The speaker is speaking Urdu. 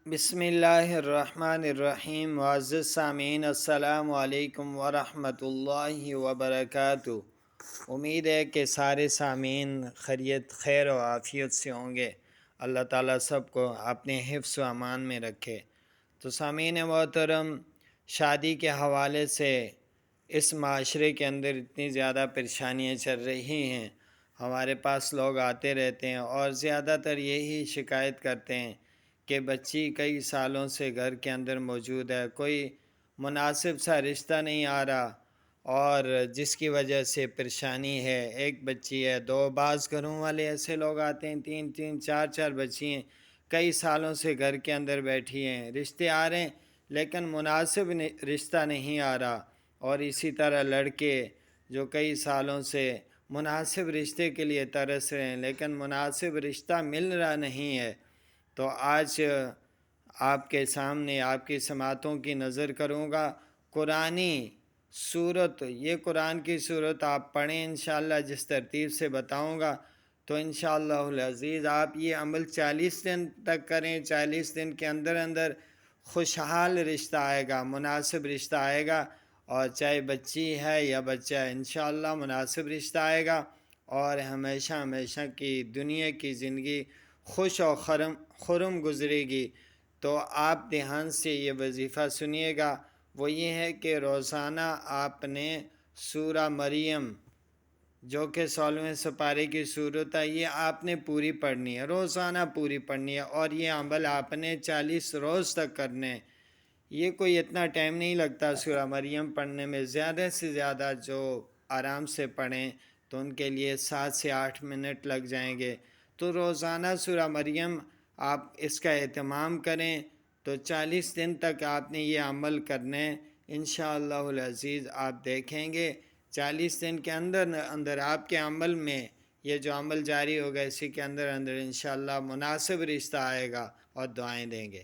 بسم اللہ الرحمن الرحیم۔ معزز سامعین، السلام علیکم ورحمۃ اللہ وبرکاتہ۔ امید ہے کہ سارے سامعین خیر و عافیت سے ہوں گے۔ اللہ تعالیٰ سب کو اپنے حفظ و امان میں رکھے۔ تو سامعین محترم، شادی کے حوالے سے اس معاشرے کے اندر اتنی زیادہ پریشانیاں چل رہی ہیں، ہمارے پاس لوگ آتے رہتے ہیں اور زیادہ تر یہی شکایت کرتے ہیں کہ بچی کئی سالوں سے گھر کے اندر موجود ہے، کوئی مناسب سا رشتہ نہیں آ رہا، اور جس کی وجہ سے پریشانی ہے۔ ایک بچی ہے، دو، بعض گھروں والے ایسے لوگ آتے ہیں تین تین چار چار بچی ہیں، کئی سالوں سے گھر کے اندر بیٹھی ہیں، رشتے آ رہے ہیں لیکن مناسب رشتہ نہیں آ رہا۔ اور اسی طرح لڑکے جو کئی سالوں سے مناسب رشتے کے لیے ترس رہے ہیں لیکن مناسب رشتہ مل رہا نہیں ہے۔ تو آج آپ کے سامنے آپ کی سماعتوں کی نظر کروں گا قرآنی صورت، یہ قرآن کی صورت آپ پڑھیں انشاءاللہ، جس ترتیب سے بتاؤں گا تو انشاءاللہ العزیز آپ یہ عمل 40 دن تک کریں، 40 دن کے اندر اندر خوشحال رشتہ آئے گا، مناسب رشتہ آئے گا، اور چاہے بچی ہے یا بچہ ہے انشاءاللہ مناسب رشتہ آئے گا، اور ہمیشہ ہمیشہ کی دنیا کی زندگی خوش و خرم گزرے گی۔ تو آپ دھیان سے یہ وظیفہ سنیے گا، وہ یہ ہے کہ روزانہ آپ نے سورہ مریم جو کہ 16ویں سپارے کی صورت ہے، یہ آپ نے پوری پڑھنی ہے، روزانہ پوری پڑھنی ہے، اور یہ عمل آپ نے 40 روز تک کرنے۔ یہ کوئی اتنا ٹائم نہیں لگتا سورہ مریم پڑھنے میں، زیادہ سے زیادہ جو آرام سے پڑھیں تو ان کے لیے 7 سے 8 منٹ لگ جائیں گے۔ تو روزانہ سورہ مریم آپ اس کا اہتمام کریں، تو 40 دن تک آپ نے یہ عمل کرنے، انشاءاللہ العزیز آپ دیکھیں گے 40 دن کے اندر اندر آپ کے عمل میں یہ جو عمل جاری ہوگا اسی کے اندر اندر انشاءاللہ مناسب رشتہ آئے گا، اور دعائیں دیں گے۔